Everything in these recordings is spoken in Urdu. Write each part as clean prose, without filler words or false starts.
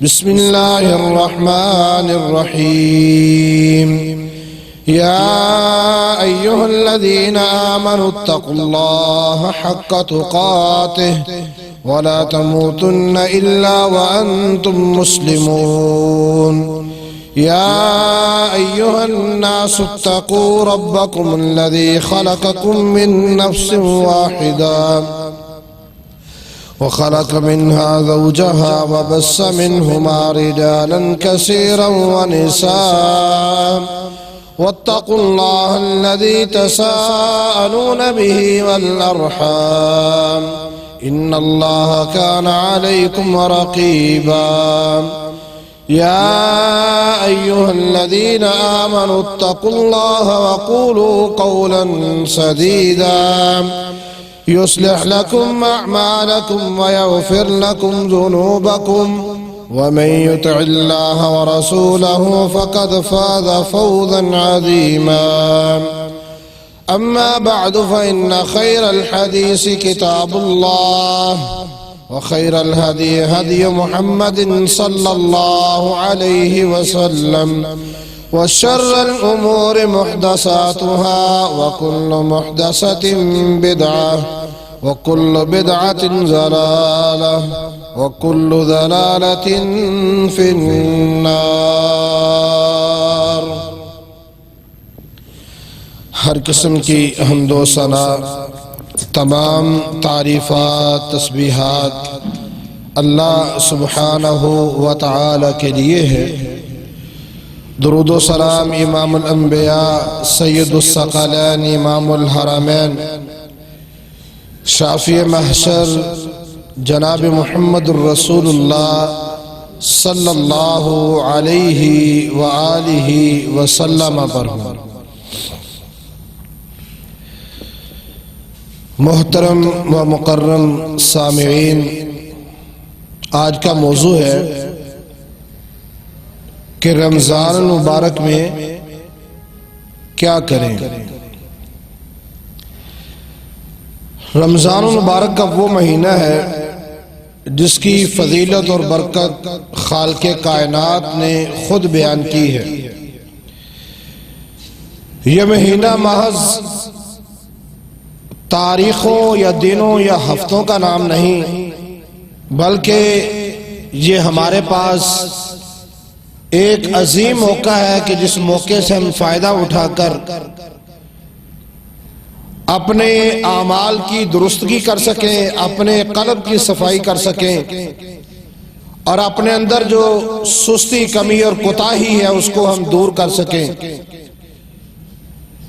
بسم الله الرحمن الرحيم يا أيها الذين آمنوا اتقوا الله حق تقاته ولا تموتن إلا وأنتم مسلمون يا أيها الناس اتقوا ربكم الذي خلقكم من نفس واحدة وخلق منها زوجها وبث منهما رجالا كثيرا ونساء واتقوا الله الذي تساءلون به والأرحام إن الله كان عليكم رقيبا يا أيها الذين آمنوا اتقوا الله وقولوا قولا سديدا يصلح لكم أعمالكم ويغفر لكم ذنوبكم ومن يطع الله ورسوله فقد فاز فوزا عظيما أما بعد فإن خير الحديث كتاب الله وخير الهدي هدي محمد صلى الله عليه وسلم وشر الأمور محدثاتها وكل محدثة بدعة وكل بدعة ضلالة وكل ضلالة في النار۔ ہر قسم کی حمد و ثنا، تمام تعریفات، تسبیحات اللہ سبحانہ و تعالی کے لیے ہے۔ درود و سلام امام الانبیاء سید الثقلین امام الحرمین شافی محشر جناب محمد الرسول اللہ صلی اللہ علیہ وآلہ وسلم پر ہوں۔ محترم و مکرم سامعین، آج کا موضوع ہے کہ رمضان المبارک میں کیا کریں۔ رمضان المبارک کا وہ مہینہ ہے جس کی فضیلت اور برکت خالق کائنات نے خود بیان کی ہے۔ یہ مہینہ محض تاریخوں یا دنوں یا ہفتوں کا نام نہیں، بلکہ یہ ہمارے پاس ایک عظیم موقع ہے کہ جس موقع سے ہم فائدہ اٹھا کر اپنے اعمال کی درستگی کر سکیں، اپنے قلب کی صفائی کر سکیں اور اپنے اندر جو سستی، کمی اور کوتاہی ہے اس کو ہم دور کر سکیں۔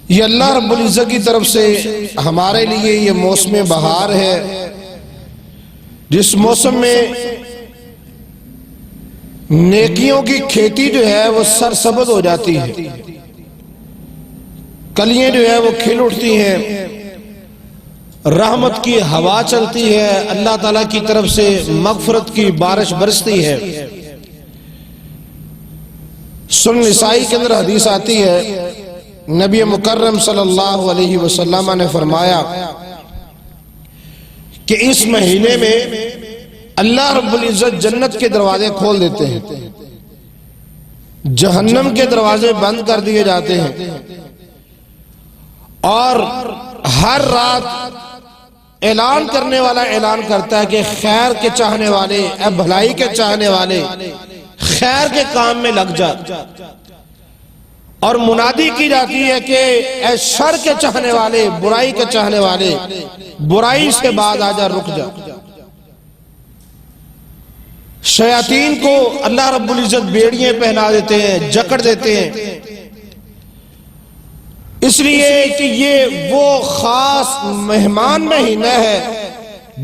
یہ اللہ رب العزت کی طرف سے ہمارے لیے یہ موسم بہار ہے، جس موسم میں نیکیوں کی کھیتی جو ہے وہ سرسبز ہو جاتی ہے، کلیاں جو ہے وہ کھل اٹھتی ہیں، رحمت کی ہوا چلتی ہے، اللہ تعالیٰ کی طرف سے مغفرت کی بارش برستی ہے۔ سنن نسائی کے اندر حدیث آتی ہے، نبی مکرم صلی اللہ علیہ وسلم نے فرمایا کہ اس مہینے میں اللہ رب العزت جنت کے دروازے کھول دیتے ہیں، جہنم کے دروازے بند کر دیے جاتے ہیں، اور ہر رات اعلان کرنے والا اعلان کرتا ہے کہ خیر کے چاہنے والے، اے بھلائی کے چاہنے والے، خیر کے کام میں لگ جا، اور منادی کی جاتی ہے کہ اے شر کے چاہنے والے، برائی کے چاہنے والے، برائی سے بعد آ جا، رک جا۔ شیاطین کو اللہ رب العزت بیڑیاں پہنا دیتے ہیں، جکڑ دیتے ہیں، اس لیے کہ یہ وہ خاص مہمان مہینہ ہے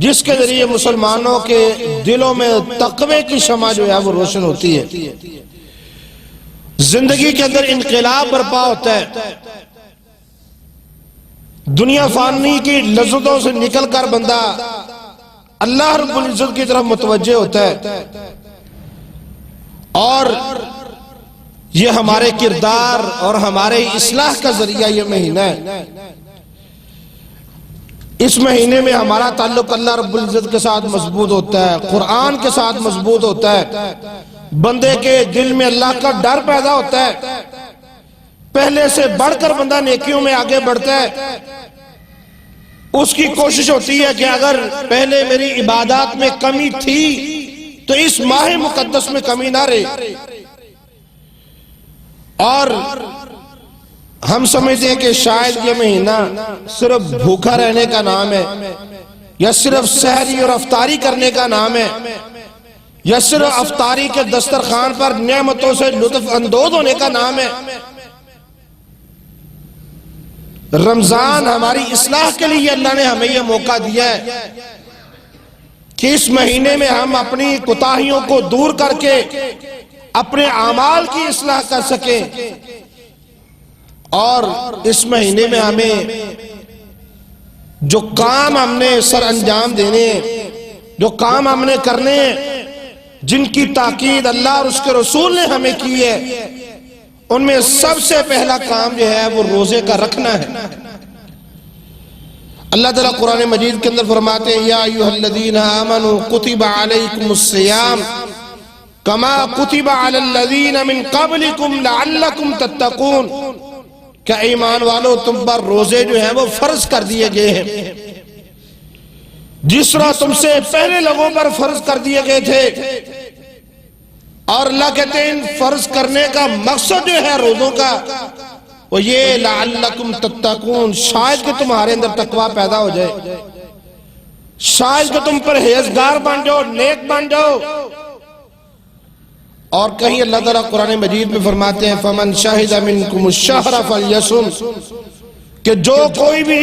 جس کے ذریعے مسلمانوں کے دلوں میں تقوی کی شمع جو ہے وہ روشن ہوتی ہے، زندگی کے اندر انقلاب برپا ہوتا ہے، دنیا فانی کی لذتوں سے نکل کر بندہ اللہ رب العزت کی طرف متوجہ ہوتا ہے، اور یہ ہمارے کردار اور ہمارے اصلاح کا ذریعہ یہ مہینہ ہے۔ اس مہینے میں ہمارا تعلق اللہ رب العزت کے ساتھ مضبوط ہوتا ہے، قرآن کے ساتھ مضبوط ہوتا ہے، بندے کے دل میں اللہ کا ڈر پیدا ہوتا ہے، پہلے سے بڑھ کر بندہ نیکیوں میں آگے بڑھتا ہے۔ اس کی کوشش ہوتی ہے کہ اگر پہلے میری عبادات میں کمی تھی تو اس ماہ مقدس میں کمی نہ رہے۔ اور ہم سمجھتے ہیں کہ شاید یہ مہینہ صرف بھوکا رہنے کا نام ہے، یا صرف سحری اور افطاری کرنے کا نام ہے، یا صرف افطاری کے دسترخوان پر نعمتوں سے لطف اندوز ہونے کا نام ہے۔ رمضان ہماری اصلاح کے لیے اللہ نے ہمیں یہ موقع دیا ہے کہ اس مہینے میں ہم اپنی کوتاہیوں کو دور کر کے اپنے اعمال کی اصلاح کر سکیں، اور اس مہینے میں ہمیں جو کام ہم نے سر انجام دینے ہیں، جو کام ہم نے کرنے ہیں، جن کی تاکید اللہ اور اس کے رسول نے ہمیں کی ہے، ان میں سب سے پہلا کام جو ہے وہ روزے کا رکھنا ہے۔ اللہ تعالیٰ قرآن مجید کے اندر فرماتے ہیں یا ایھا الذین آمنوا کتب علیکم الصیام کما کتب علی الذین من قبلکم لعلکم تتقون، کہ ایمان والو تم پر روزے جو ہیں وہ فرض کر دیے گئے ہیں جس طرح تم سے پہلے لوگوں پر فرض کر دیے گئے تھے۔ اور اللہ کہتے ہیں ان فرض کرنے کا مقصد جو ہے روزوں کا وہ یہ لعلکم تتقون، شاید کہ تمہارے اندر تقوی پیدا ہو جائے، شاید کہ تم پرہیزگار بن جاؤ، نیک بن جاؤ۔ اور کہیں اللہ تعالیٰ قرآن مجید میں فرماتے ہیں فَمَنْ شَهِدَ مِنْكُمُ الشَّهْرَ فَلْيَصُمْ، کہ جو کوئی بھی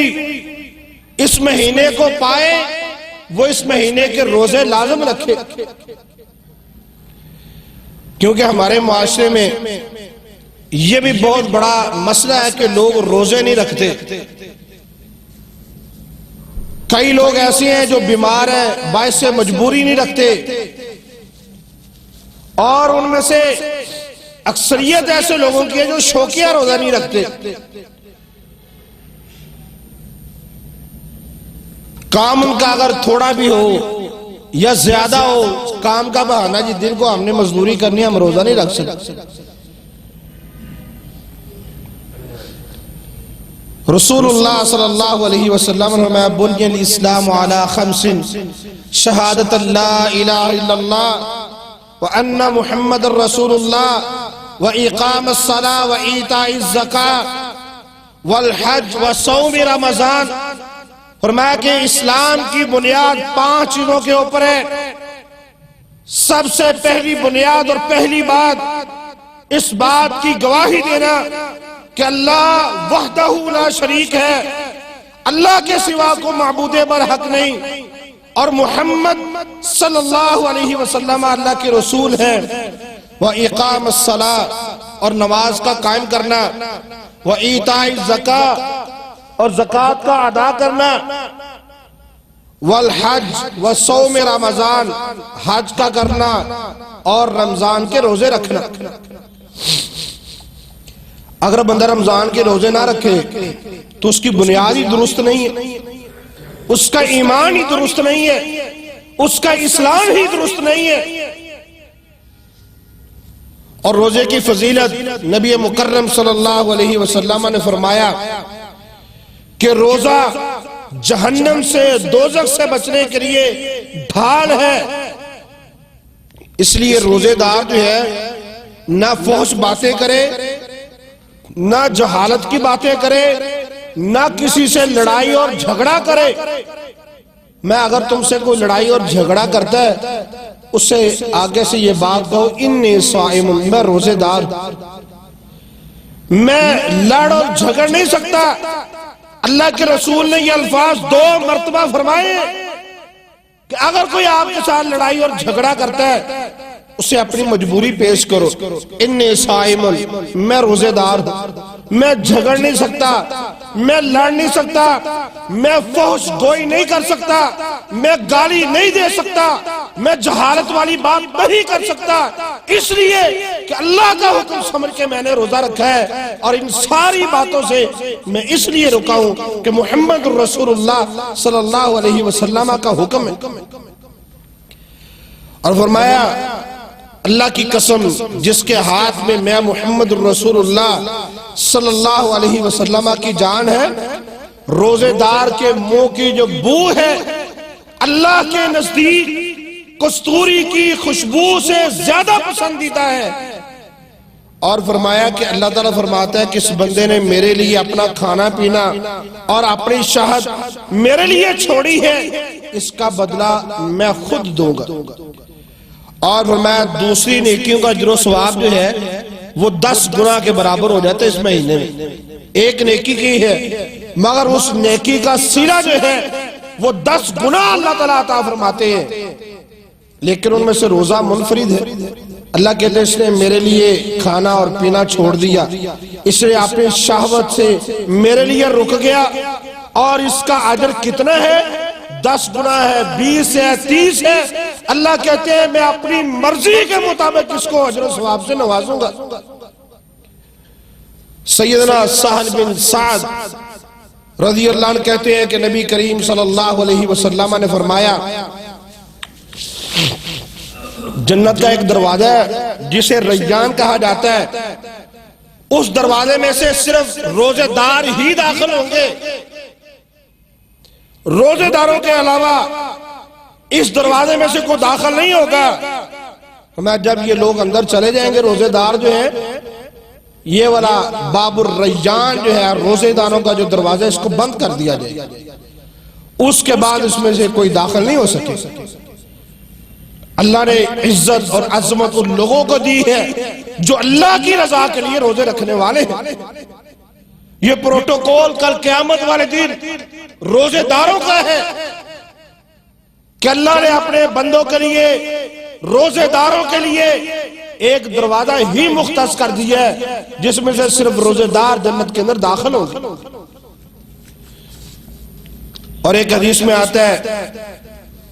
اس مہینے کو پائے وہ اس مہینے کے روزے لازم رکھے، کیونکہ ہمارے معاشرے میں یہ بھی بہت بڑا مسئلہ ہے کہ لوگ روزے نہیں رکھتے۔ کئی لوگ ایسے ہیں جو بیمار ہیں، باعث مجبوری نہیں رکھتے، اور ان میں سے اکثریت ایسے لوگوں کی ہے جو شوقیہ روزہ نہیں رکھتے۔ کام ان کا اگر تھوڑا بھی ہو یا زیادہ ہو، کام کا بہانہ جس دن کو ہم نے مزدوری کرنی ہے ہم روزہ نہیں رکھ سکتے۔ رسول اللہ صلی اللہ علیہ وسلم نے فرمایا بنی الاسلام علی خمس، شہادت لا الہ الا اللہ وَأَنَّ مُحَمَّدٌ رَّسُولُ اللَّهِ وَإِقَامَ الصَّلَاةِ وَإِيتَاءِ الزَّكَاةِ وَالْحَجِّ وَصَوْمِ رمضان۔ فرمایا کہ اسلام کی بنیاد 5 چیزوں کے اوپر ہے۔ سب سے پہلی بنیاد اور پہلی بات اس بات کی گواہی دینا کہ اللہ وحدہ لا شریک ہے، اللہ کے سوا کو معبود برحق نہیں، اور محمد صلی اللہ علیہ وسلم اللہ کے رسول ہیں۔ وَإِقَامَ الصَّلَاةِ، اور نماز کا قائم کرنا، وَإِيتَاءِ الزَّكَاةِ، اور زکوٰۃ کا ادا کرنا، وَالْحَجِّ وَصَوْمِ رمضان، حج کا کرنا اور رمضان کے روزے رکھنا۔ اگر بندہ رمضان کے روزے نہ رکھے تو اس کی بنیاد ہی درست نہیں ہے، اس کا ایمان ہی درست نہیں ہے، اس کا اسلام ہی درست نہیں ہے۔ اور روزے کی فضیلت نبی مکرم صلی اللہ علیہ وسلم نے فرمایا کہ روزہ جہنم سے، دوزخ سے بچنے کے لیے ڈھال ہے۔ اس لیے روزے دار جو ہے نہ فحش باتیں کرے، نہ جہالت کی باتیں کرے، نہ کسی سے لڑائی اور جھگڑا کرے۔ میں اگر تم سے کوئی لڑائی اور جھگڑا کرتا ہے اس سے آگے سے یہ بات کہو انی صائم، میں روزے دار، میں لڑ اور جھگڑ نہیں سکتا۔ اللہ کے رسول نے یہ الفاظ 2 مرتبہ فرمائے کہ اگر کوئی آپ کے ساتھ لڑائی اور جھگڑا کرتا ہے اسے اپنی مجبوری پیش کرو، انی صائم، میں روزے دار ہوں۔ میں جھگڑ نہیں سکتا، میں لڑ نہیں سکتا، میں فحش گوئی نہیں کر سکتا، میں گالی نہیں دے سکتا، میں جہالت والی بات نہیں کر سکتا، اس لیے کہ اللہ کا حکم سمجھ کے میں نے روزہ رکھا ہے، اور ان ساری باتوں سے میں اس لیے رکا ہوں کہ محمد رسول اللہ صلی اللہ علیہ وسلم کا حکم ہے۔ اور فرمایا اللہ کی قسم جس کے ہاتھ میں میں محمد رسول اللہ صلی اللہ علیہ وسلم کی جان ہے، روزے دار کے منہ کی جو بو ہے اللہ کے نزدیک کستوری کی خوشبو سے زیادہ پسندیدہ ہے۔ اور فرمایا کہ اللہ تعالیٰ فرماتا ہے کہ اس بندے نے میرے لیے اپنا کھانا پینا اور اپنی شہوت میرے لیے چھوڑی ہے، اس کا بدلہ میں خود دوں گا۔ اور فرمایا دوسری نیکیوں کا اجر و ثواب جو ہے وہ 10 گنا کے برابر ہو جاتا ہے اس مہینے میں۔ ایک نیکی کی ہے مگر اس نیکی کا سیرہ جو ہے وہ 10 گنا اللہ تعالیٰ عطا فرماتے ہیں، لیکن ان میں سے روزہ منفرد ہے۔ اللہ کہتے ہیں اس نے میرے لیے کھانا اور پینا چھوڑ دیا، اس نے اپنی شہوت سے میرے لیے رک گیا، اور اس کا اجر کتنا ہے؟ 10 گنا ہے، 20 ہے، 30 ہے۔ اللہ کہتے ہیں میں اپنی مرضی کے مطابق اس کو اجر و ثواب سے نوازوں گا۔ سیدنا سہل بن سعد رضی اللہ عنہ کہتے ہیں کہ نبی کریم صلی اللہ علیہ وسلم نے فرمایا جنت کا ایک دروازہ ہے جسے ریان کہا جاتا ہے، اس دروازے میں سے صرف روزے دار ہی داخل ہوں گے، روزے داروں کے علاوہ اس دروازے میں سے کوئی داخل نہیں ہوگا۔ ہمیں جب یہ لوگ اندر چلے جائیں گے روزے دار جو ہیں، یہ والا باب الریان جو ہے روزے داروں کا جو دروازہ اس کو بند کر دیا جائے گا، اس کے بعد اس میں سے کوئی داخل نہیں ہو سکے۔ اللہ نے عزت اور عظمت ان لوگوں کو دی ہے جو اللہ کی رضا کے لیے روزے رکھنے والے ہیں۔ یہ پروٹوکول کل قیامت والے دن روزے داروں کا ہے کہ اللہ نے اپنے بندوں کے لیے روزے داروں کے لیے ایک دروازہ ہی مختص کر دیا ہے جس میں سے صرف روزے دار جنت کے اندر داخل ہوں گے۔ اور ایک حدیث میں آتا ہے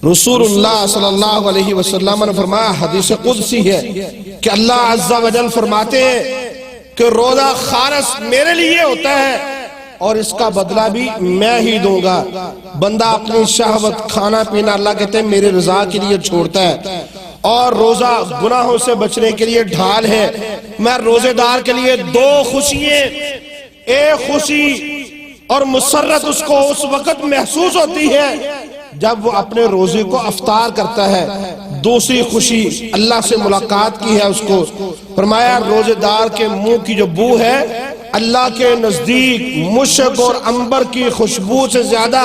رسول اللہ صلی اللہ علیہ وسلم نے فرمایا، حدیث قدسی ہے کہ اللہ عز و جل فرماتے ہیں کہ روزہ خالص میرے لیے ہوتا ہے اور اس کا بدلہ بھی میں ہی دوں گا۔ بندہ اپنی شہوت کھانا پینا اللہ کہتے ہیں میرے رضا کے لیے چھوڑتا ہے، اور روزہ گناہوں سے بچنے کے لیے ڈھال ہے۔ میں روزے دار کے لیے 2 خوشیاں، ایک خوشی اور مسرت اس کو اس وقت محسوس ہوتی ہے جب وہ اپنے روزے کو افطار کرتا ہے، دوسری خوشی اللہ سے ملاقات کی ہے اس کو۔ فرمایا روزے دار کے منہ کی جو بو ہے اللہ کے نزدیک مشک اور عنبر کی خوشبو سے زیادہ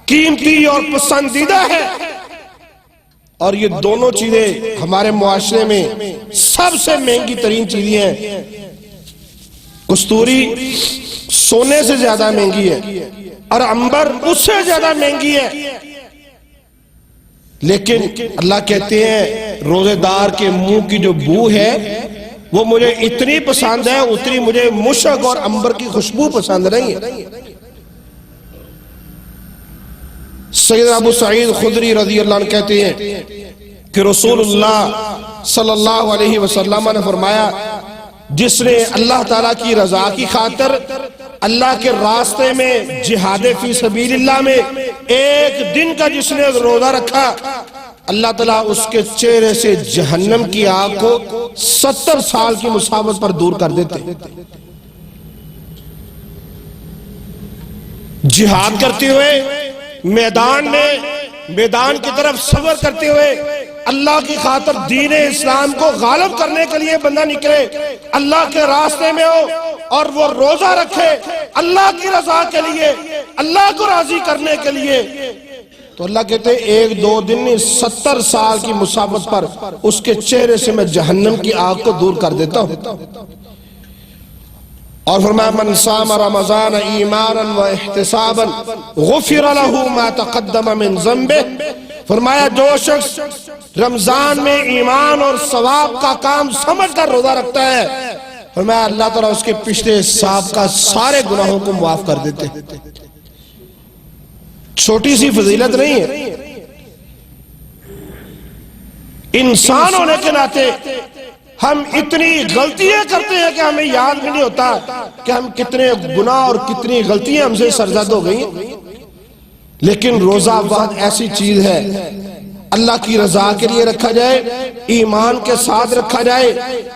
قیمتی اور پسندیدہ ہے۔ اور یہ دونوں چیزیں ہمارے معاشرے میں سب سے مہنگی ترین چیزیں ہیں۔ کستوری سونے سے زیادہ مہنگی ہے اور عنبر اس سے زیادہ مہنگی ہے، لیکن اللہ کہتے ہیں روزے دار کے منہ کی جو بو ہے وہ مجھے اتنی پسند ہے اتنی مجھے مشک اور عنبر کی خوشبو پسند نہیں ہے۔ سیدنا ابو سعید خدری رضی اللہ عنہ کہتے ہیں کہ رسول اللہ صلی اللہ علیہ وسلم نے فرمایا جس نے اللہ تعالیٰ کی رضا کی خاطر اللہ کے راستے میں جہاد فی سبیل اللہ میں ایک دن کا جس نے روزہ رکھا، اللہ تعالیٰ اس کے چہرے سے جہنم کی آگ کو 70 سال کی مسافت پر دور کر دیتے۔ جہاد کرتے ہوئے میدان کی طرف سفر کرتے ہوئے اللہ کی خاطر دین اسلام کو غالب کرنے کے لیے بندہ نکلے، اللہ کے راستے میں ہو اور وہ روزہ رکھے اللہ کی رضا کے لیے، اللہ کو راضی کرنے کے لیے، تو اللہ کہتے ہیں 1-2 دن نہیں 70 سال کی مسافت پر اس کے چہرے سے میں جہنم کی آگ کو دور کر دیتا ہوں۔ اور فرمایا من صام رمضان ایمانا و احتسابا غفر له ما تقدم من ذنبه، فرمایا جو شخص رمضان میں ایمان اور ثواب کا کام سمجھ کر روزہ رکھتا ہے فرمایا اللہ تعالیٰ اس کے پچھلے سابقہ سارے گناہوں کو معاف کر دیتے. چھوٹی سی فضیلت نہیں ہے. انسان ہونے کے ناطے ہم اتنی غلطیاں کرتے ہیں کہ ہمیں یاد بھی نہیں ہوتا کہ ہم کتنے گناہ اور کتنی غلطیاں ہم سے سرزد ہو گئی. لیکن روزہ وعد ایسی چیز ہے اللہ کی رضا کے لیے رکھا جائے, ایمان کے ساتھ رکھا جائے,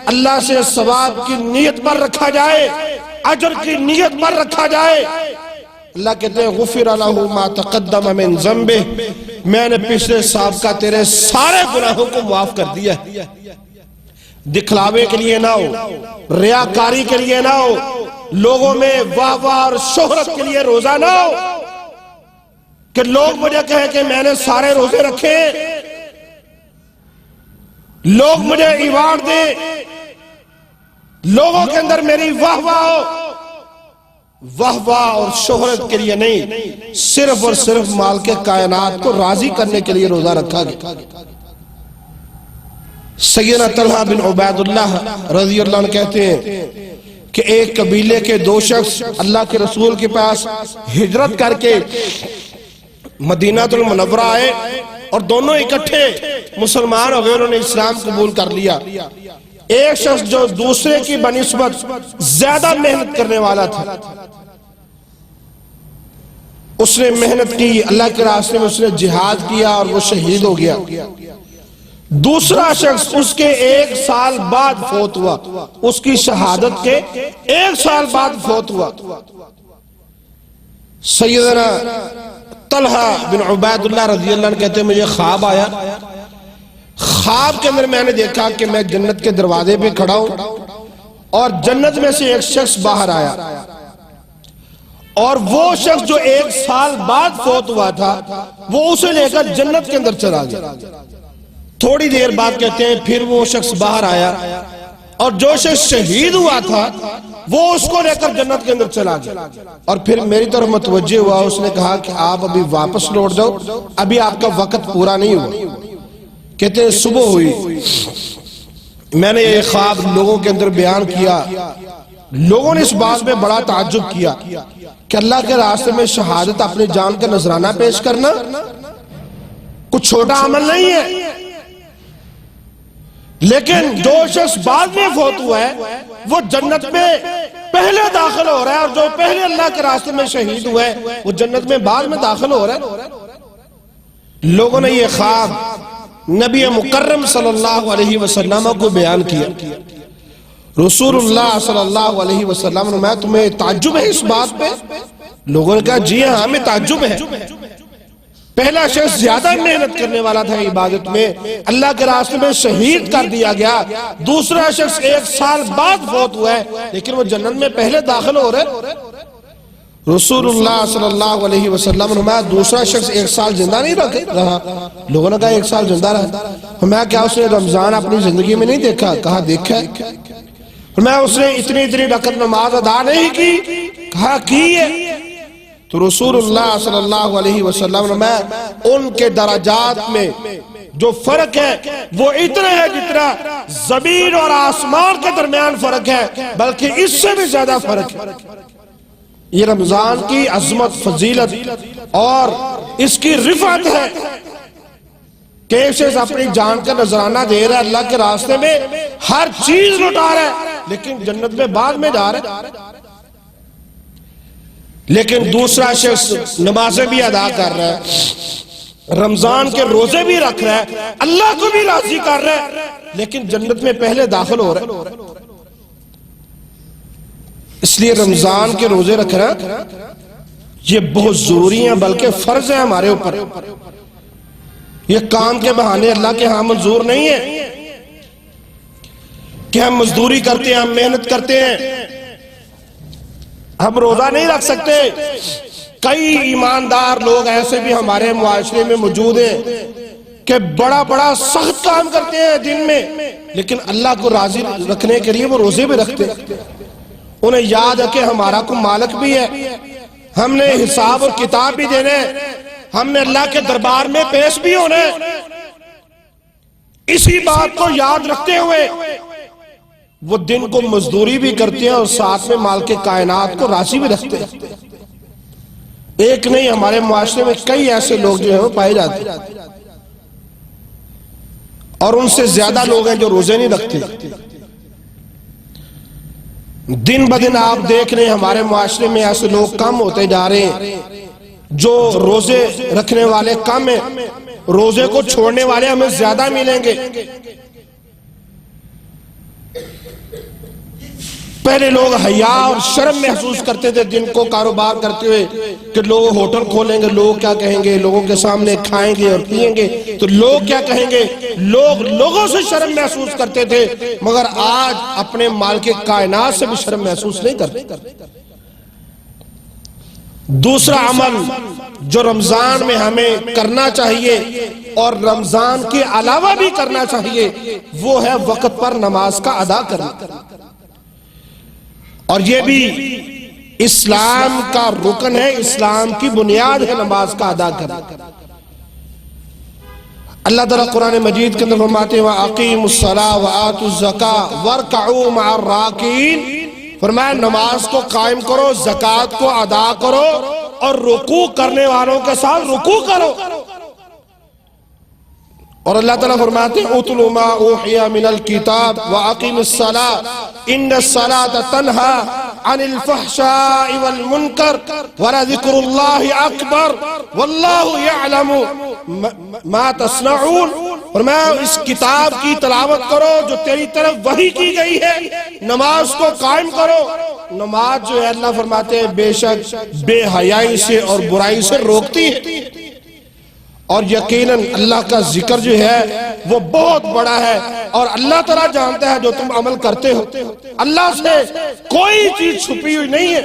اللہ سے ثواب کی نیت پر رکھا جائے, اجر کی نیت پر رکھا جائے. اللہ کہتے ہیں غفر لہ ما تقدم من ذنبہ, میں نے پچھلے سابقہ تیرے سارے گناہوں کو معاف کر دیا. دکھلاوے کے لیے نہ ہو, ریاکاری کے لیے نہ ہو, لوگوں میں واہ واہ اور شہرت کے لیے روزہ نہ ہو کہ لوگ مجھے کہیں کہ میں نے سارے روزے رکھے, لوگ مجھے ایوارڈ دیں, لوگوں کے اندر میری واہ واہ ہو. واہ واہ اور شہرت کے لیے نہیں, صرف اور صرف مالک کائنات کو راضی کرنے کے لیے روزہ رکھا گیا. سیدنا طلحہ بن عبید اللہ رضی اللہ عنہ کہتے ہیں کہ ایک قبیلے کے دو شخص اللہ کے رسول کے پاس ہجرت کر کے مدینہ المنورہ آئے اور دونوں اکٹھے مسلمان ہو گئے, انہوں نے اسلام قبول کر لیا. ایک شخص جو دوسرے کی بنسبت زیادہ محنت کرنے والا تھا, اس نے محنت کی, اللہ کے راستے میں اس نے جہاد کیا اور وہ شہید ہو گیا. دوسرا شخص اس کے 1 سال بعد فوت ہوا, اس کی شہادت کے 1 سال بعد فوت ہوا. سیدنا طلحہ بن عبید اللہ رضی اللہ عنہ کہتے ہیں مجھے خواب آیا, خواب کے اندر میں نے دیکھا کہ میں جنت کے دروازے پہ کھڑا ہوں اور جنت میں سے ایک شخص باہر آیا, اور وہ شخص جو 1 سال بعد فوت ہوا تھا وہ اسے لے کر جنت کے اندر چلا گیا. تھوڑی دیر بعد کہتے ہیں پھر وہ شخص باہر آیا اور جو شخص شہید ہوا تھا وہ اس کو لے کر جنت کے اندر چلا گیا, اور پھر میری طرف متوجہ ہوا, اس نے کہا کہ آپ ابھی واپس لوٹ جاؤ, ابھی آپ کا وقت پورا نہیں ہوا. کہتے ہیں صبح ہوئی, میں نے یہ خواب لوگوں کے اندر بیان کیا, لوگوں نے اس بات میں بڑا تعجب کیا کہ اللہ کے راستے میں شہادت اپنی جان کا نذرانہ پیش کرنا کچھ چھوٹا عمل نہیں ہے. لیکن جو شخص بعد میں فوت ہوا ہے وہ جنت میں پہلے داخل ہو رہا ہے, اور جو پہلے اللہ کے راستے میں شہید ہوا ہے وہ جنت میں بعد میں داخل ہو رہا ہے. لوگوں نے یہ خواب نبی مکرم صلی اللہ علیہ وسلم کو بیان کیا. رسول اللہ صلی اللہ علیہ وسلم نے, میں تمہیں تعجب ہے اس بات پہ؟ لوگوں نے کہا جی ہاں ہمیں تعجب ہے. پہلا شخص زیادہ محنت کرنے والا تھا عبادت میں, اللہ کے راستے میں شہید کر دیا گیا. دوسرا شخص 1 سال بعد فوت ہوا ہے لیکن وہ جنت میں پہلے داخل ہو رہے. رسول اللہ صلی اللہ علیہ وسلم نے فرمایا دوسرا شخص 1 سال زندہ نہیں رہا. لوگوں نے کہا 1 سال زندہ رہا. فرمایا کیا اس نے رمضان اپنی زندگی میں نہیں دیکھا؟ کہا دیکھا ہے. فرمایا اس نے اتنی رکعت نماز ادا نہیں کی؟ کہا کی ہے. تو رسول اللہ صلی اللہ علیہ وسلم نے ان کے درجات میں جو فرق ہے وہ اتنا ہے جتنا زمین اور آسمان کے درمیان فرق ہے, بلکہ اس سے بھی زیادہ فرق ہے. یہ رمضان کی عظمت, فضیلت اور اس کی رفعت ہے کہ ایک شخص اپنی جان کا نذرانہ دے رہا ہے, اللہ کے راستے میں ہر چیز لٹا رہا ہے, لیکن جنت میں بعد میں جا رہا ہے. لیکن دوسرا شخص نمازیں بھی ادا کر رہا ہے, رمضان کے روزے بھی رکھ رہا ہے, اللہ کو بھی راضی کر رہا ہے, لیکن جنت میں پہلے داخل ہو رہا ہے. اس لیے رمضان کے روزے رکھنا یہ بہت ضروری ہیں, بلکہ فرض ہے ہمارے اوپر. یہ کام کے بہانے اللہ کے ہاں منظور نہیں ہے کہ ہم مزدوری کرتے ہیں, ہم محنت کرتے ہیں, ہم روزہ نہیں رکھ سکتے. کئی ایماندار لوگ ایسے بھی ہمارے معاشرے میں موجود ہیں کہ بڑا سخت کام کرتے ہیں دن میں, لیکن اللہ کو راضی رکھنے کے لیے وہ روزے بھی رکھتے ہیں. انہیں یاد ہے کہ ہمارا کو مالک بھی ہے, ہم نے حساب اور کتاب بھی دینے, ہم نے اللہ کے دربار میں پیش بھی ہونے. اسی بات کو یاد رکھتے ہوئے وہ دن کو مزدوری بھی کرتے ہیں اور ساتھ میں مال کے کائنات کو راضی بھی رکھتے ہیں۔ ایک نہیں، ہمارے معاشرے میں کئی ایسے لوگ جو ہیں وہ پائے جاتے ہیں، اور ان سے زیادہ لوگ ہیں جو روزے نہیں رکھتے۔ دن بدن آپ دیکھ رہے ہیں ہمارے معاشرے میں ایسے لوگ کم ہوتے جا رہے ہیں، جو روزے رکھنے والے کم ہیں، روزے کو چھوڑنے والے ہمیں زیادہ ملیں گے۔ پہلے لوگ حیا اور شرم محسوس کرتے تھے دن کو کاروبار کرتے ہوئے کہ لوگ ہوٹل کھولیں گے، لوگ کیا کہیں گے، لوگوں کے سامنے کھائیں گے اور پیئیں گے تو لوگ کیا کہیں گے، لوگوں سے شرم محسوس کرتے تھے، مگر آج اپنے مال کے کائنات سے بھی شرم محسوس نہیں کرتے۔ دوسرا عمل جو رمضان میں ہمیں کرنا چاہیے اور رمضان کے علاوہ بھی کرنا چاہیے، وہ ہے وقت پر نماز کا ادا کرنا، اور یہ بھی اسلام کا رکن ہے، اسلام کی بنیاد ہے نماز کا ادا کرنا۔ اللہ تعالیٰ قرآن مجید کے اندر فرماتے ہیں وَأَقِيمُوا الصَّلَاةَ وَآتُوا الزَّكَاةَ وَارْكَعُوا مَعَ الرَّاكِعِينَ، فرمایا نماز کو قائم کرو، زکوٰۃ کو ادا کرو اور رکوع کرنے والوں کے ساتھ رکوع کرو۔ اور اللہ تعالیٰ فرماتے ہیں اُتْلُوا مَا أُوحِيَ مِنَ الْكِتَابِ وَأَقِيمُوا الصَّلَاةَ إِنَّ الصَّلَاةَ تَنْهَى عَنِ الْفَحْشَاءِ وَالْمُنكَرِ وَلَذِكْرُ اللَّهِ أَكْبَرُ وَاللَّهُ يَعْلَمُ مَا تَصْنَعُونَ، فرمایا اس کتاب کی تلاوت کرو جو تیری طرف وحی کی گئی ہے، نماز کو قائم کرو۔ نماز جو ہے اللہ فرماتے ہیں بے شک بے حیائی سے اور برائی سے روکتی ہے، اور یقیناً اللہ کا ذکر جو ہے وہ بہت بڑا ہے، اور اللہ تعالیٰ جانتا ہے جو تم عمل کرتے ہو، اللہ سے کوئی چیز چھپی ہوئی نہیں ہے۔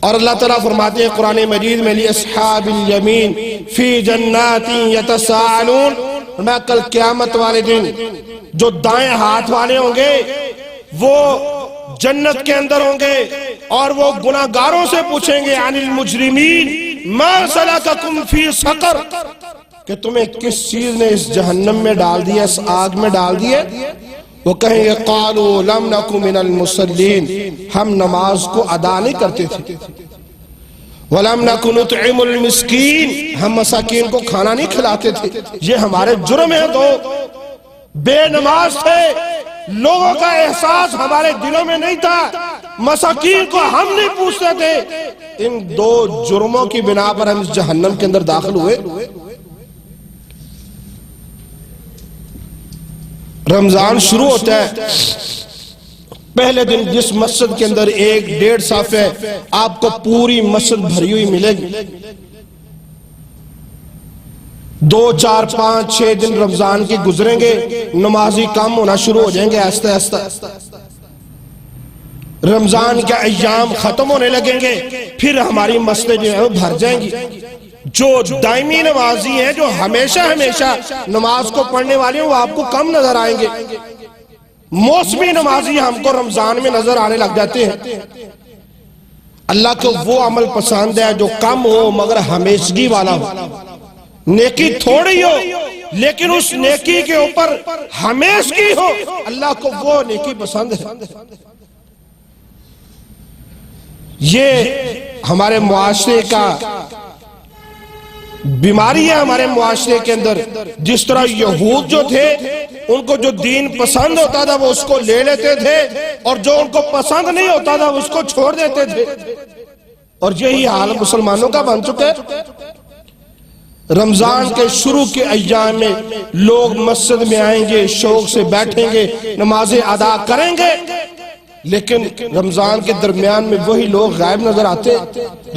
اور اللہ تعالیٰ فرماتے ہیں قرآن مجید میں لِأَصْحَابِ الْيَمِينِ فِي جَنَّاتٍ يَتَسَاءَلُونَ، میں کل قیامت والے دن جو دائیں ہاتھ والے ہوں گے وہ جنت کے اندر ہوں گے، اور وہ گناہگاروں سے پوچھیں گے عن المجرمین ما سلککم فی سقر، کہ تمہیں کس چیز نے اس جہنم میں ڈال دیا، اس آگ میں ڈال دیا؟ وہ کہیں گے قالوا لم نک من المصلین، ہم نماز کو ادا نہیں کرتے تھے، ولم نک نطعم المسکین، ہم مساکین کو کھانا نہیں کھلاتے تھے۔ یہ ہمارے جرم ہیں، دو بے نماز تھے، لوگوں کا احساس ہمارے دلوں میں نہیں تھا، مساکین کو ہم نہیں پوچھتے تھے۔ ان دو جرموں کی بنا پر ہم اس جہنم کے اندر داخل ہوئے۔ رمضان شروع ہوتا ہے، پہلے دن جس مسجد کے اندر 1-1.5 صف ہے، آپ کو پوری مسجد بھری ہوئی ملے گی۔ 2, 4, 5, 6 دن رمضان کی گزریں گے، نمازی کم ہونا شروع ہو جائیں گے آہستہ آہستہ، رمضان کے ایام ختم ہونے لگیں گے، پھر ہماری مسجدیں جو ہیں وہ بھر جائیں گی۔ جو دائمی نمازی ہیں، جو ہمیشہ نماز کو پڑھنے والے ہیں، وہ آپ کو کم نظر آئیں گے۔ موسمی نمازی ہم کو رمضان میں نظر آنے لگ جاتے ہیں۔ اللہ کو وہ عمل پسند ہے جو کم ہو مگر ہمیشگی والا ہو، نیکی تھوڑی ہو لیکن اس نیکی کے اوپر ہمیشگی ہو، اللہ کو وہ نیکی پسند ہے۔ یہ ہمارے معاشرے کا بیماری ہے، ہمارے معاشرے کے اندر۔ جس طرح یہود جو تھے، ان کو جو دین پسند ہوتا تھا وہ اس کو لے لیتے تھے، اور جو ان کو پسند نہیں ہوتا تھا وہ اس کو چھوڑ دیتے تھے، اور یہی حال مسلمانوں کا بن چکا ہے۔ رمضان کے شروع کے ایام میں لوگ مسجد میں آئیں گے، شوق سے بیٹھیں گے، نمازیں ادا کریں گے، لیکن رمضان کے درمیان میں وہی لوگ غائب نظر آتے،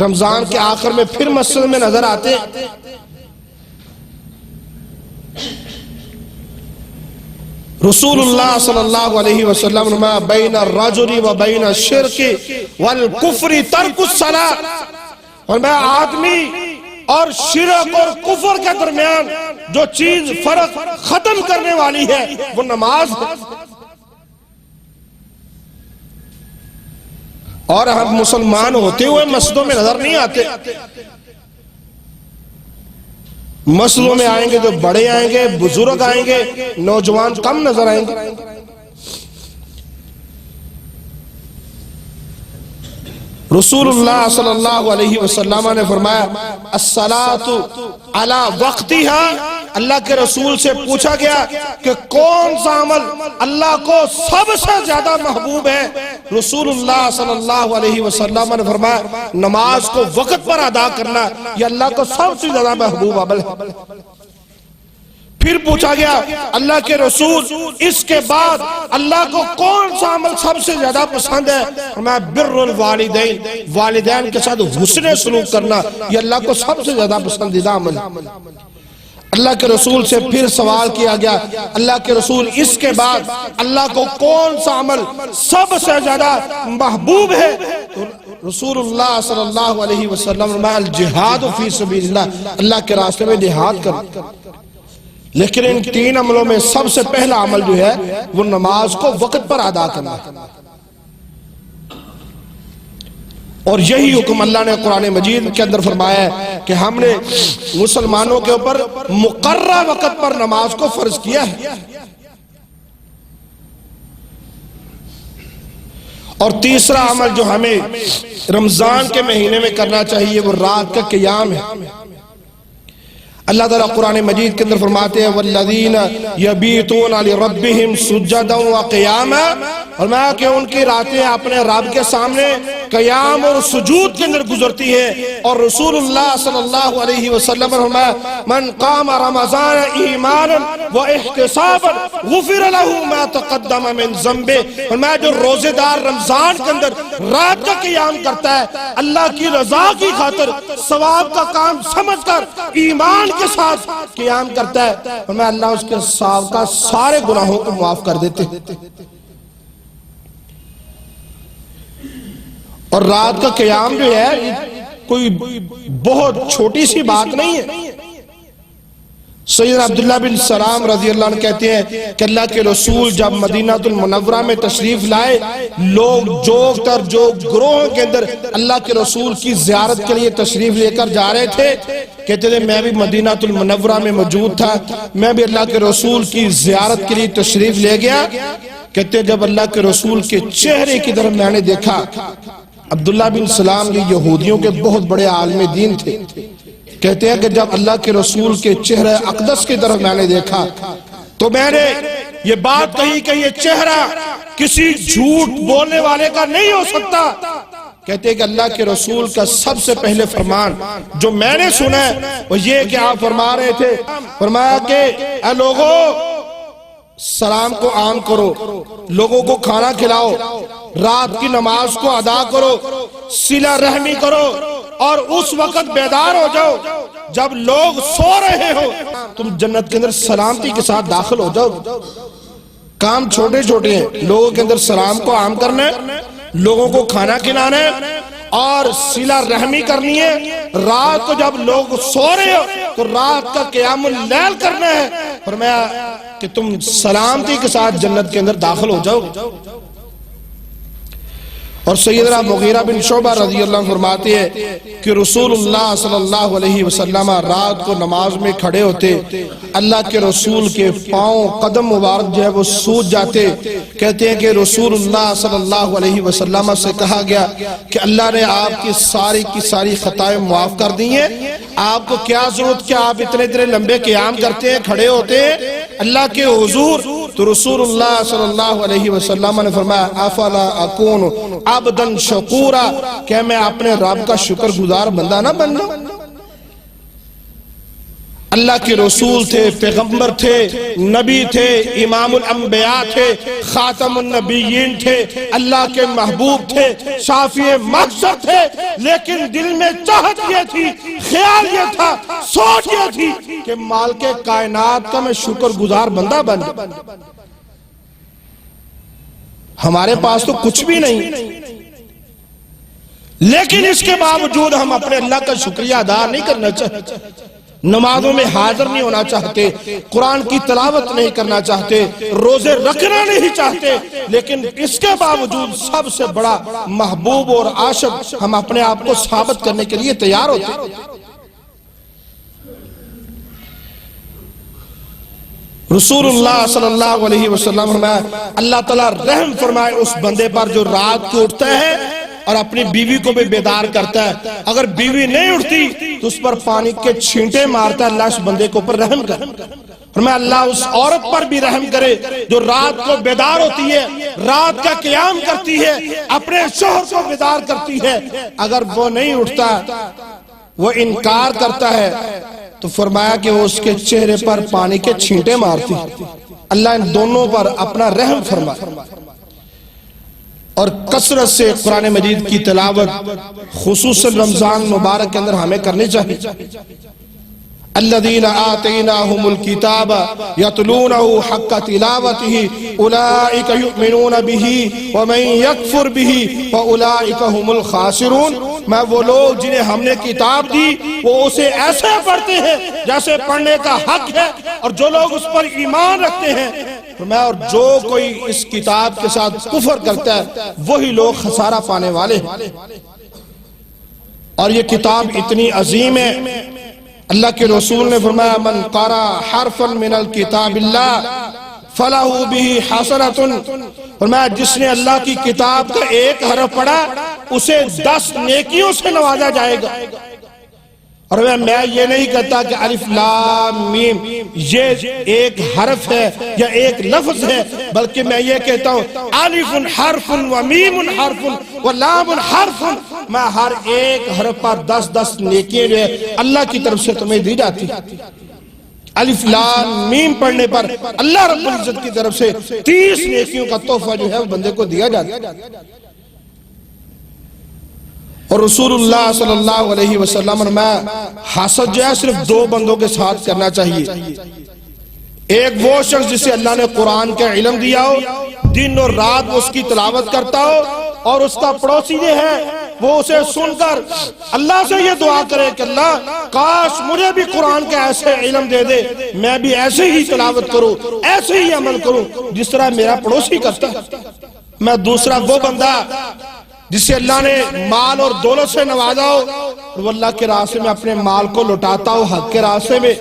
رمضان کے آخر میں پھر مسجد میں نظر آتے۔ رسول اللہ صلی اللہ علیہ وسلم نے بین الرجل و بین الشرک والکفر ترک الصلاۃ، اور میں آدمی اور شرک اور کفر کے درمیان جو چیز فرق ختم کرنے والی ہے وہ نماز ہے۔ اور ہم مسلمان ہوتے ہوئے مسجدوں میں نظر نہیں آتے، مسجدوں میں آئیں گے تو بڑے آئیں گے، بزرگ آئیں گے، نوجوان کم نظر آئیں گے۔ رسول اللہ صلی اللہ علیہ وسلم نے فرمایا الصلاۃ علی وقتہا، اللہ کے رسول سے پوچھا گیا کہ کون سا عمل اللہ کو سب سے زیادہ محبوب ہے؟ رسول اللہ صلی اللہ علیہ وسلم نے فرمایا نماز کو وقت پر ادا کرنا یہ اللہ کو سب سے زیادہ محبوب عمل ہے۔ پھر پوچھا گیا اللہ کے رسول اس کے بعد اللہ کو کون سا عمل سب سے زیادہ پسند ہے؟ فرمایا بر الوالدین، والدین کے ساتھ حسن سلوک کرنا یہ اللہ کو سب سے زیادہ پسندیدہ عمل ہے۔ اللہ کے رسول سے پھر سوال کیا گیا اللہ کے رسول اس کے بعد اللہ کو کون سا عمل سب سے زیادہ محبوب ہے؟ تو رسول اللہ صلی اللہ علیہ وسلم فرمایا الجہاد فی سبیل اللہ، اللہ کے راستے میں جہاد کرنا۔ لیکن ان تین عملوں میں سب سے پہلا عمل جو ہے وہ نماز کو وقت پر ادا کرنا ہے، اور یہی حکم اللہ نے قرآن مجید کے اندر فرمایا ہے کہ ہم نے مسلمانوں کے اوپر مقررہ وقت پر نماز کو فرض کیا ہے۔ اور تیسرا عمل جو ہمیں رمضان کے مہینے میں کرنا چاہیے وہ رات کا قیام ہے۔ اللہ تعالیٰ قرآن مجید کے اندر فرماتے ہیں والذین یبیتون لربہم سجدا وقیاما، فرمایا کہ ان کی راتیں اپنے رب کے سامنے قیام اور سجود کے اندر گزرتی ہیں۔ اور رسول اللہ صلی اللہ علیہ وسلم فرمایا من قام رمضان ایمانا واحتسابا غفر له ما تقدم من ذنبہ، فرمایا جو روزے دار رمضان کے اندر رات کا قیام کرتا ہے اللہ کی رضا کی خاطر ثواب کا کام سمجھ کر ایمان کے ساتھ قیام کرتا ہے، فرمایا اللہ اس کے سابقہ سارے گناہوں کو معاف کر دیتے ہیں۔ اور رات کا قیام جو ہے کوئی بہت چھوٹی سی بات نہیں ہے۔ سیدنا عبداللہ بن سلام رضی اللہ عنہ کہتے ہیں کہ اللہ کے رسول جب مدینہ المنورہ میں تشریف لائے، لوگ جوگ تر جوگ گروہ کے اندر اللہ کے رسول کی زیارت کے لیے تشریف لے کر جا رہے تھے۔ کہتے تھے میں بھی مدینہ المنورہ میں موجود تھا، میں بھی اللہ کے رسول کی زیارت کے لیے تشریف لے گیا۔ کہتے جب اللہ کے رسول کے چہرے کی طرف میں نے دیکھا، عبداللہ بن سلام یہ یہودیوں کے بہت بڑے عالم دین تھے، کہتے ہیں کہ جب اللہ کے رسول کے چہرہ اقدس کی طرف میں نے دیکھا تو میں نے یہ بات کہی کہ یہ چہرہ کسی جھوٹ بولنے والے کا نہیں ہو سکتا۔ کہتے ہیں کہ اللہ کے رسول کا سب سے پہلے فرمان جو میں نے سنا ہے وہ یہ کہ آپ فرما رہے تھے، فرمایا کہ اے لوگوں سلام کو عام کرو، لوگوں کو کھانا کھلاؤ، رات کی نماز کو ادا کرو، صلہ رحمی کرو، اور اس وقت بیدار ہو جاؤ جب لوگ سو رہے ہو تم جنت کے اندر سلامتی کے ساتھ داخل ہو جاؤ۔ کام چھوٹے چھوٹے ہیں، لوگوں کے اندر سلام کو عام کرنا ہے، لوگوں کو کھانا کھلانا ہے اور صلہ رحمی کرنی ہے۔ رات کو جب لوگ سو رہے ہو تو رات کا قیام اللیل کرنا ہے، فرمایا کہ تم سلامتی کے ساتھ جنت کے اندر داخل ہو جاؤ۔ اور سیدنا مغیرہ بن شعبہ رضی اللہ عنہ فرماتے ہیں کہ رسول اللہ صلی اللہ علیہ وسلم رات کو نماز میں کھڑے ہوتے، اللہ کے رسول کے پاؤں قدم مبارک جو ہے وہ سوج جاتے۔ کہتے ہیں کہ رسول اللہ صلی اللہ علیہ وسلم سے کہا گیا کہ اللہ نے آپ کی ساری خطائیں معاف کر دی ہیں، آپ کو کیا ضرورت کہ آپ اتنے لمبے قیام کرتے ہیں، کھڑے ہوتے ہیں اللہ کے حضور؟ تو رسول اللہ صلی اللہ علیہ وسلم نے فرمایا افلا اکون عبدا شکورا، کہ میں اپنے رب کا شکر گزار بندہ نہ بن جاؤں؟ اللہ کے رسول تھے، پیغمبر تھے، نبی تھے، امام الانبیاء تھے، خاتم النبیین تھے، اللہ کے محبوب تھے، شافی محشر تھے، لیکن دل میں چاہت یہ تھی، خیال یہ تھا، سوچ یہ تھی کہ مالک کائنات کا میں شکر گزار بندہ بن جاؤں۔ ہمارے پاس تو کچھ بھی نہیں، لیکن اس کے باوجود ہم اپنے اللہ کا شکریہ ادا نہیں کرنا چاہتے، نمازوں میں حاضر نہیں ہونا چاہتے، قرآن کی تلاوت نہیں کرنا چاہتے، روزے رکھنا نہیں چاہتے، لیکن اس کے باوجود سب سے بڑا محبوب اور عاشق ہم اپنے آپ کو ثابت کرنے کے لیے تیار ہوتے۔ رسول اللہ صلی اللہ علیہ وسلم فرمایا اللہ تعالیٰ رحم فرمائے اس بندے پر جو رات کو اٹھتا ہے اور اپنی بیوی کو بھی بیدار کرتا ہے. اگر بیوی نہیں اٹھتی تو اس پر پانی کے چھینٹے مارتا ہے. اللہ اس بندے کو پر رحم کر. اور میں اللہ اس عورت پر بھی رحم کرے جو رات کو بیدار ہوتی ہے, رات کا قیام کرتی ہے, اپنے شوہر کو بیدار کرتی ہے. اگر وہ نہیں اٹھتا, وہ انکار کرتا ہے, تو فرمایا کہ وہ اس کے چہرے پر پانی کے چھینٹے مارتی. اللہ ان دونوں پر اپنا رحم فرمائے. اور کثرت سے قرآن مجید کی تلاوت خصوصاً رمضان مبارک کے اندر ہمیں کرنی چاہیے. الذين آتيناهم الكتاب يتلونه حق تلاوته أولئك يؤمنون به ومن يكفر به فأولئك هم الخاسرون. میں وہ لوگ جنہیں ہم نے کتاب دی وہ اسے ایسے پڑھتے ہیں جیسے پڑھنے کا حق ہے, اور جو لوگ اس پر ایمان رکھتے ہیں. اور جو کوئی اس کتاب کے ساتھ کفر کرتا ہے وہی لوگ خسارہ پانے والے ہیں. اور یہ کتاب اتنی عظیم ہے. اللہ کے رسول نے فرمایا من قرأ حرفا من الکتاب اللہ فلہ بہ حسنۃ. فرمایا جس نے اللہ کی کتاب کا ایک حرف پڑھا اسے 10 نیکیوں سے نوازا جائے گا. اور میں یہ نہیں کہتا کہ الف لام میم یہ ایک حرف ہے یا ایک لفظ ہے, بلکہ میں یہ کہتا ہوں الف حرف و میم حرف و لام حرف. میں ہر ایک حرف پر 10 نیکیاں جو ہے اللہ کی طرف سے تمہیں دی جاتی. الف لام میم پڑھنے پر اللہ رب العزت کی طرف سے 30 نیکیوں کا تحفہ جو ہے وہ بندے کو دیا جاتا ہے. اور رسول اللہ صلی اللہ علیہ وسلم نے حسد جو ہے صرف 2 بندوں کے ساتھ کرنا چاہیے. ایک وہ شخص جسے اللہ نے قرآن کا علم دیا ہو, دن اور رات اس کی تلاوت کرتا ہو, اور اس کا پڑوسی جو ہے وہ اسے سن کر اللہ سے یہ دعا کرے کہ اللہ کاش مجھے بھی قرآن کا ایسے علم دے دے, میں بھی ایسے ہی تلاوت کروں, ایسے ہی عمل کروں جس طرح میرا پڑوسی کرتا ہے. میں دوسرا وہ بندہ جسے اللہ نے مال اور دولت سے نوازا ہو اور وہ اللہ کے راستے میں اپنے مال کو لٹاتا ہو حق کے راستے میں,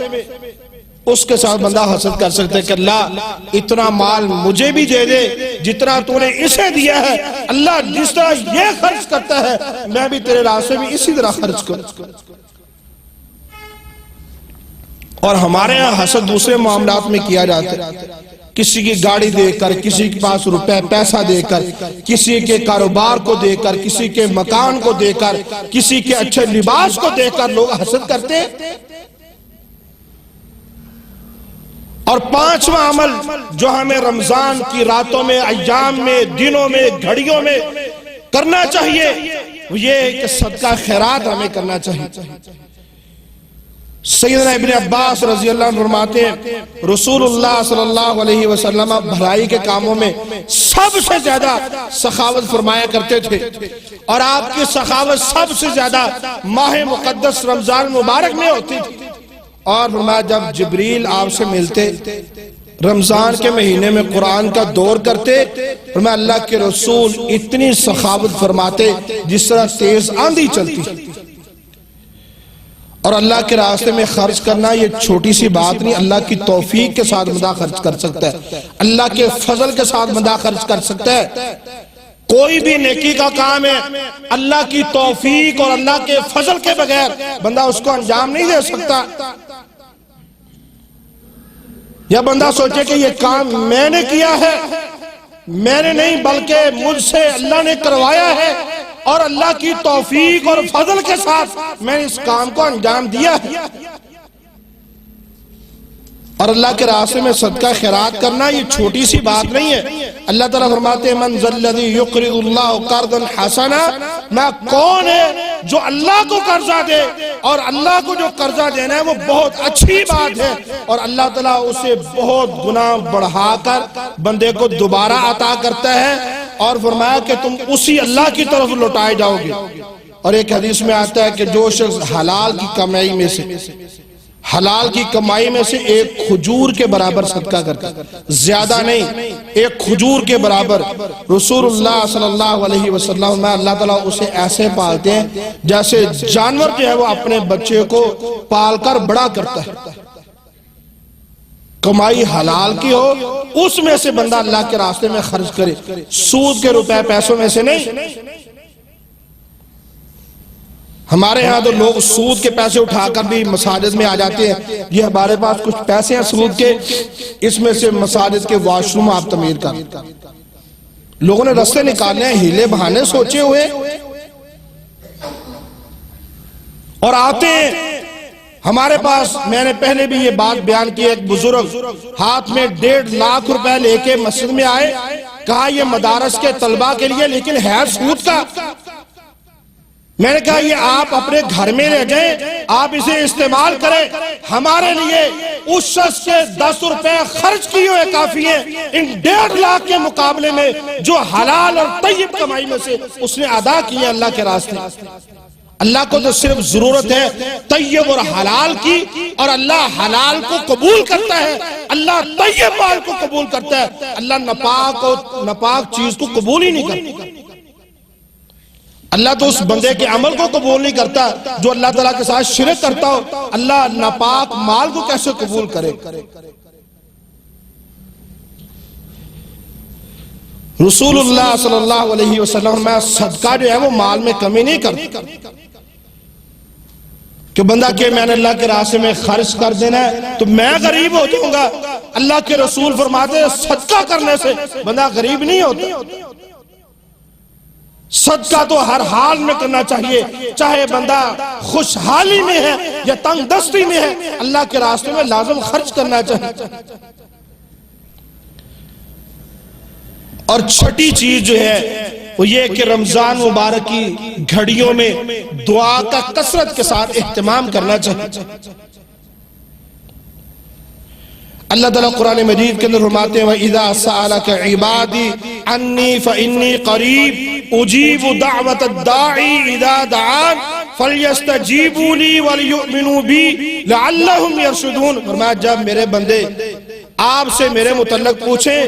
اس کے ساتھ بندہ حسد کر سکتا ہے کہ اللہ اتنا مال مجھے بھی دے دے جتنا تو نے اسے دیا ہے. اللہ جس طرح یہ خرچ کرتا ہے میں بھی تیرے راستے میں اسی طرح خرچ کروں. اور ہمارے ہاں حسد دوسرے معاملات میں کیا جاتا ہے. کسی کی گاڑی دے کر, کسی کے پاس روپے پیسہ دے کر, کسی کے کاروبار کو دے کر, کسی کے مکان کو دے کر, کسی کے اچھے لباس کو دے کر لوگ حسد کرتے ہیں. اور 5واں عمل جو ہمیں رمضان کی راتوں میں, ایام میں, دنوں میں, گھڑیوں میں کرنا چاہیے وہ یہ کہ صدقہ خیرات ہمیں کرنا چاہیے. سیدنا ابن عباس رضی اللہ عنہ فرماتے ہیں رسول اللہ صلی اللہ علیہ وسلم بھلائی کے کاموں میں سب سے زیادہ سخاوت فرمایا کرتے تھے, اور آپ کی سخاوت سب سے زیادہ ماہ مقدس رمضان مبارک میں ہوتی تھی. اور فرمایا جب جبریل آپ سے ملتے رمضان کے مہینے میں قرآن کا دور کرتے, فرمایا اللہ کے رسول اتنی سخاوت فرماتے جس طرح تیز آندھی چلتی. اور اللہ کے راستے میں خرچ کرنا یہ چھوٹی سی بات نہیں, اللہ کی توفیق کے ساتھ بندہ خرچ کر سکتا ہے, اللہ کے فضل کے ساتھ بندہ خرچ کر سکتا ہے. کوئی بھی نیکی کا کام ہے اللہ کی توفیق اور اللہ کے فضل کے بغیر بندہ اس کو انجام نہیں دے سکتا. یا بندہ سوچے کہ یہ کام میں نے کیا ہے, میں نے نہیں بلکہ مجھ سے اللہ نے کروایا ہے, اور اللہ کی توفیق اور فضل کے ساتھ میں نے اس کام کو انجام دیا ہے. اور اللہ کے راستے میں صدقہ خیرات کرنا یہ چھوٹی سی بات نہیں ہے. اللہ تعالیٰ فرماتے ہیں من ذا الذی یقرض اللہ قرضا حسنا, میں کون ہے جو اللہ کو قرضہ دے, اور اللہ کو جو قرضہ دینا ہے وہ بہت اچھی بات ہے, اور اللہ تعالیٰ اسے بہت گنا بڑھا کر بندے کو دوبارہ عطا کرتا ہے, اور فرمایا کہ تم اسی اللہ کی طرف لوٹائے جاؤ گے. اور ایک حدیث میں آتا ہے کہ جو شخص حلال کی کمائی میں سے, حلال کی کمائی میں سے ایک کھجور کے برابر صدقہ کرتا, زیادہ نہیں, ایک کھجور کے برابر, رسول اللہ صلی اللہ علیہ وسلم میں اللہ تعالیٰ اسے ایسے پالتے ہیں جیسے جانور جو ہے وہ اپنے بچے کو پال کر بڑا کرتا ہے. کمائی حلال کی ہو اس میں سے بندہ اللہ کے راستے میں خرچ کرے, سود کے روپے پیسوں میں سے نہیں. ہمارے ہاں تو لوگ سود کے پیسے اٹھا کر بھی مساجد میں آ جاتے ہیں، یہ ہمارے پاس کچھ پیسے ہیں سود کے، اس میں سے مساجد کے واش روم آپ تعمیر کر، لوگوں نے رستے نکالنے ہیں، ہیلے بہانے سوچے ہوئے، اور آتے ہیں ہمارے پاس۔ میں نے پہلے بھی یہ بات بیان کی، ایک بزرگ ہاتھ میں 1.5 لاکھ روپے لے کے مسجد میں آئے، کہا یہ مدارس کے طلبہ کے لیے لیکن ہے سود کا۔ میں نے کہا یہ آپ اپنے گھر میں لے جائیں، آپ اسے استعمال کریں، ہمارے لیے اس شخص کے 10 روپے خرچ کیے ہوئے کافی ہیں، ان 1.5 لاکھ کے مقابلے میں جو حلال اور طیب کمائی میں سے اس نے ادا کیے اللہ کے راستے۔ اللہ کو تو صرف ضرورت ہے طیب اور حلال کی، اور اللہ حلال کو قبول کرتا ہے، اللہ طیب مال کو قبول کرتا ہے، اللہ ناپاک چیز کو قبول ہی نہیں کرتا۔ اللہ تو اس بندے کے عمل کو قبول نہیں کرتا جو اللہ تعالیٰ کے ساتھ شرک کرتا ہو، اللہ ناپاک مال کو کیسے قبول کرے؟ رسول اللہ صلی اللہ علیہ وسلم میں صدقہ جو ہے وہ مال میں کمی نہیں کرتا کہ بندہ کہ میں نے اللہ کے راستے میں خرچ کر دینا ہے تو میں غریب ہو جاؤں گا۔ اللہ کے رسول فرماتے ہیں صدقہ کرنے سے بندہ غریب نہیں ہوتا، صدقہ تو ہر حال میں کرنا چاہیے، چاہے بندہ خوشحالی میں ہے یا تنگ دستی میں ہے، اللہ کے راستے میں لازم خرچ کرنا چاہیے۔ اور چھٹی چیز جو ہے وہ یہ کہ رمضان مبارک کی گھڑیوں میں دعا کا کثرت کے ساتھ اہتمام کرنا چاہیے۔ اللہ تعالیٰ قرآن مجید کے اندر فرماتے ہیں وَإِذَا سَأَلَكَ عِبَادِي عَنِّي فَإِنِّي قَرِيبٌ أُجِيبُ دَعْوَةَ الدَّاعِ إِذَا دَعَانِ فَلْيَسْتَجِيبُوا لِي وَلْيُؤْمِنُوا بِي لَعَلَّهُمْ يَرْشُدُونَ۔ فرمایا جب میرے بندے آپ سے میرے متعلق پوچھیں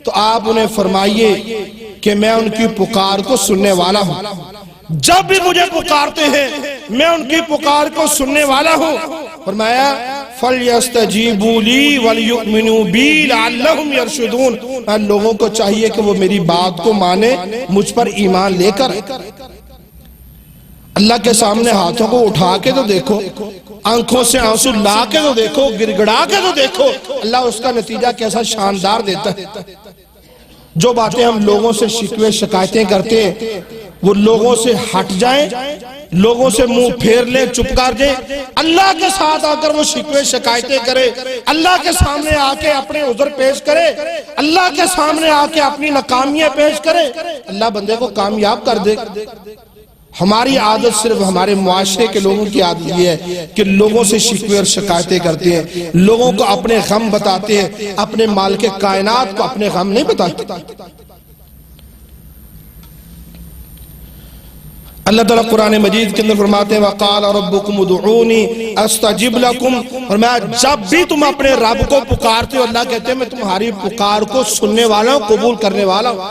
تو آپ انہیں فرمائیے کہ میں ان کی پکار کو سننے والا ہوں، جب بھی مجھے پکارتے ہیں میں ان کی پکار کو سننے والا ہوں۔ فرمایا فَلْيَسْتَجِيبُوا لِي وَلْيُؤْمِنُوا بِي لَعَلَّهُمْ يَرْشُدُونَ۔ لوگوں کو چاہیے کہ وہ میری بات کو مانے، مجھ پر ایمان لے کر۔ اللہ کے سامنے ہاتھوں کو اٹھا کے تو دیکھو، آنکھوں سے آنسو لا کے تو دیکھو، گڑگڑا کے تو دیکھو، اللہ اس کا نتیجہ کیسا شاندار دیتا ہے۔ جو باتیں ہم لوگوں سے شکوے شکایتیں کرتے ہیں وہ لوگوں سے ہٹ جائیں، لوگوں سے منہ پھیر لیں، چپ کر جائیں، اللہ کے ساتھ آ کر وہ شکوے شکایتیں کرے، اللہ کے سامنے آ کے اپنے عذر پیش کرے، اللہ کے سامنے آ کے اپنی ناکامیاں پیش کرے، اللہ بندے کو کامیاب کر دے۔ ہماری عادت صرف ہمارے معاشرے کے لوگوں کی عادت یہ ہے کہ لوگوں سے شکوے اور شکایتیں کرتے ہیں، لوگوں کو اپنے غم بتاتے ہیں، اپنے مالک کائنات کو اپنے غم نہیں بتاتے۔ اللہ تعالیٰ قرآن مجید کے اندر فرماتے ہیں وَقَالَ رَبُّكُمُ ادْعُونِي أَسْتَجِبْ لَكُمْ، فرمایا جب بھی تم اپنے رب کو پکارتے ہو اللہ کہتے ہیں میں تمہاری پکار کو سننے والا ہوں، قبول کرنے والا ہوں،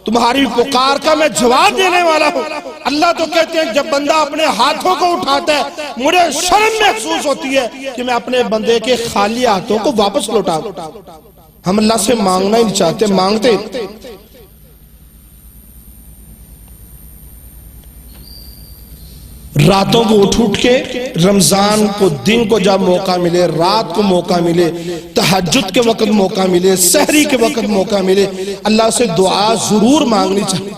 تمہاری پکار کا میں جواب دینے والا ہوں۔ اللہ تو کہتے ہیں جب بندہ اپنے ہاتھوں کو اٹھاتا ہے مجھے شرم محسوس ہوتی ہے کہ میں اپنے بندے کے خالی ہاتھوں کو واپس لوٹا دوں۔ ہم اللہ سے مانگنا ہی نہیں چاہتے، مانگتے راتوں کو اٹھ کے رمضان کو دن کو جب موقع ملے، رات کو موقع ملے، تہجد کے وقت موقع ملے، سحری کے وقت موقع ملے، اللہ سے دعا ضرور مانگنی چاہیے،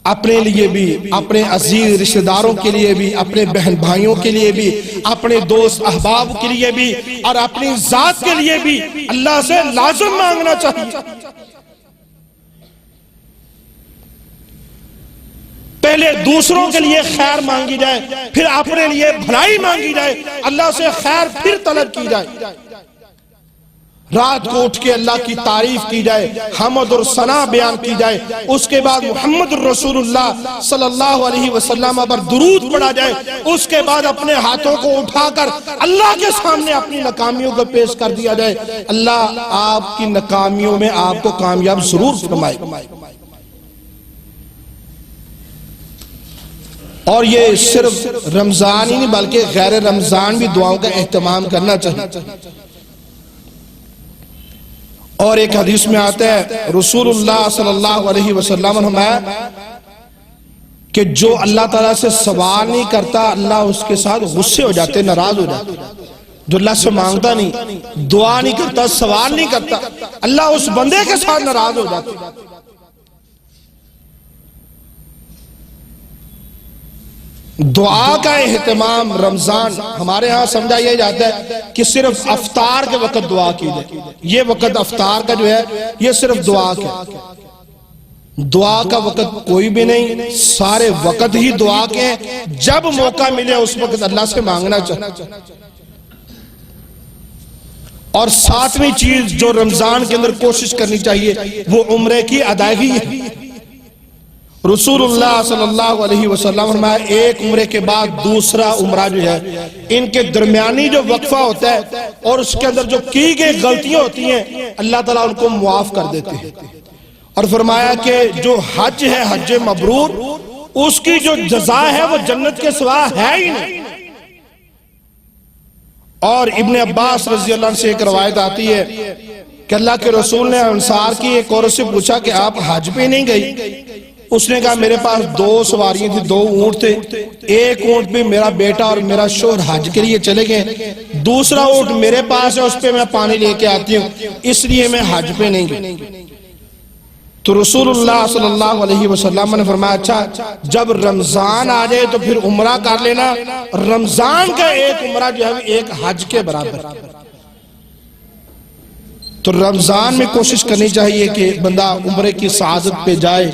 اپنے لیے بھی، اپنے عزیز رشتہ داروں کے لیے بھی، اپنے بہن بھائیوں کے لیے بھی، اپنے دوست احباب کے لیے بھی، اور اپنی ذات کے لیے بھی اللہ سے لازم مانگنا چاہیے۔ پہلے دوسروں کے لیے خیر مانگی جائے، پھر اپنے لیے بھلائی مانگی جائے، اللہ سے خیر پھر طلب کی جائے، رات کو اٹھ کے اللہ کی تعریف کی جائے، حمد اور ثنا بیان کی جائے، اس کے بعد محمد رسول اللہ صلی اللہ علیہ وسلم پر درود پڑھا جائے، اس کے بعد اپنے ہاتھوں کو اٹھا کر اللہ کے سامنے اپنی ناکامیوں کو پیش کر دیا جائے، اللہ آپ کی ناکامیوں میں آپ کو کامیاب ضرور فرمائے۔ اور یہ صرف رمضان ہی نہیں بلکہ غیر رمضان بھی دعاؤں کا اہتمام کرنا چاہیے۔ اور ایک حدیث میں آتا ہے رسول اللہ صلی اللہ علیہ وسلم نے فرمایا کہ جو اللہ تعالیٰ سے سوال نہیں کرتا اللہ اس کے ساتھ غصے ہو جاتے، ناراض ہو جاتے. جو اللہ سے مانگتا نہیں، دعا نہیں کرتا، سوال نہیں کرتا، اللہ اس بندے کے ساتھ ناراض ہو جاتے. دعا کا اہتمام رمضان ہمارے ہاں سمجھا یہ جاتا ہے کہ صرف افطار کے وقت دعا کی جائے. یہ وقت افطار کا جو ہے یہ صرف دعا کا، دعا کا وقت کوئی بھی نہیں، سارے وقت ہی دعا کے ہیں. جب موقع ملے اس وقت اللہ سے مانگنا چاہیے. اور ساتویں چیز جو رمضان کے اندر کوشش کرنی چاہیے وہ عمرے کی ادائیگی ہے. رسول اللہ صلی اللہ علیہ وسلم فرمایا ایک عمرے کے بعد دوسرا عمرہ جو ہے ان کے درمیانی جو وقفہ ہوتا ہے اور اس کے اندر جو کی گئی غلطیاں ہوتی ہیں اللہ تعالیٰ ان کو معاف کر دیتے ہیں. اور فرمایا کہ جو حج ہے حج مبرور اس کی جو جزا ہے وہ جنت کے سوا ہے ہی نہیں. اور ابن عباس رضی اللہ عنہ سے ایک روایت آتی ہے کہ اللہ کے رسول نے انصار کی ایک عورت سے پوچھا کہ آپ حج پہ نہیں گئی؟ اس نے کہا میرے پاس 2 سواریاں تھی، 2 اونٹ تھے، ایک اونٹ پہ میرا بیٹا اور میرا شوہر حج کے لیے چلے گئے، دوسرا اونٹ میرے پاس ہے اس پہ میں پانی لے کے آتی ہوں اس لیے میں حج پہ نہیں گئی. تو رسول اللہ صلی اللہ علیہ وسلم نے فرمایا اچھا جب رمضان آ جائے تو پھر عمرہ کر لینا. رمضان کا ایک عمرہ جو ہے ایک حج کے برابر. تو رمضان میں کوشش کرنی چاہیے کہ بندہ عمرے کی سعادت پہ جائے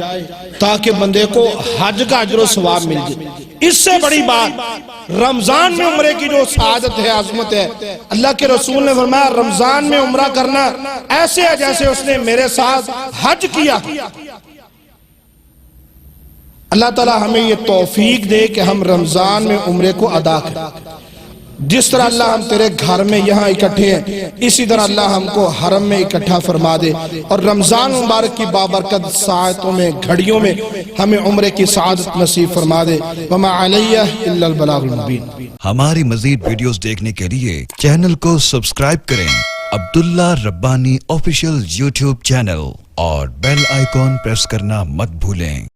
تاکہ بندے کو حج کا اجر و ثواب مل جائے. اس سے بڑی بات رمضان میں عمرے کی جو سعادت ہے، عظمت ہے، اللہ کے رسول نے فرمایا رمضان میں عمرہ کرنا ایسے ہے جیسے اس نے میرے ساتھ حج کیا. اللہ تعالی ہمیں یہ توفیق دے کہ ہم رمضان میں عمرے کو ادا کریں. جس طرح اللہ ہم تیرے گھر میں یہاں اکٹھے ہیں اسی طرح اللہ ہم کو حرم میں اکٹھا فرما دے اور رمضان مبارک کی بابرکت ساعتوں میں گھڑیوں میں ہمیں عمرے کی سعادت نصیب فرما دے. وما علیہ الا البلاغ المبین. ہماری مزید ویڈیوز دیکھنے کے لیے چینل کو سبسکرائب کریں عبداللہ ربانی آفیشیل یوٹیوب چینل اور بیل آئیکن پریس کرنا مت بھولیں.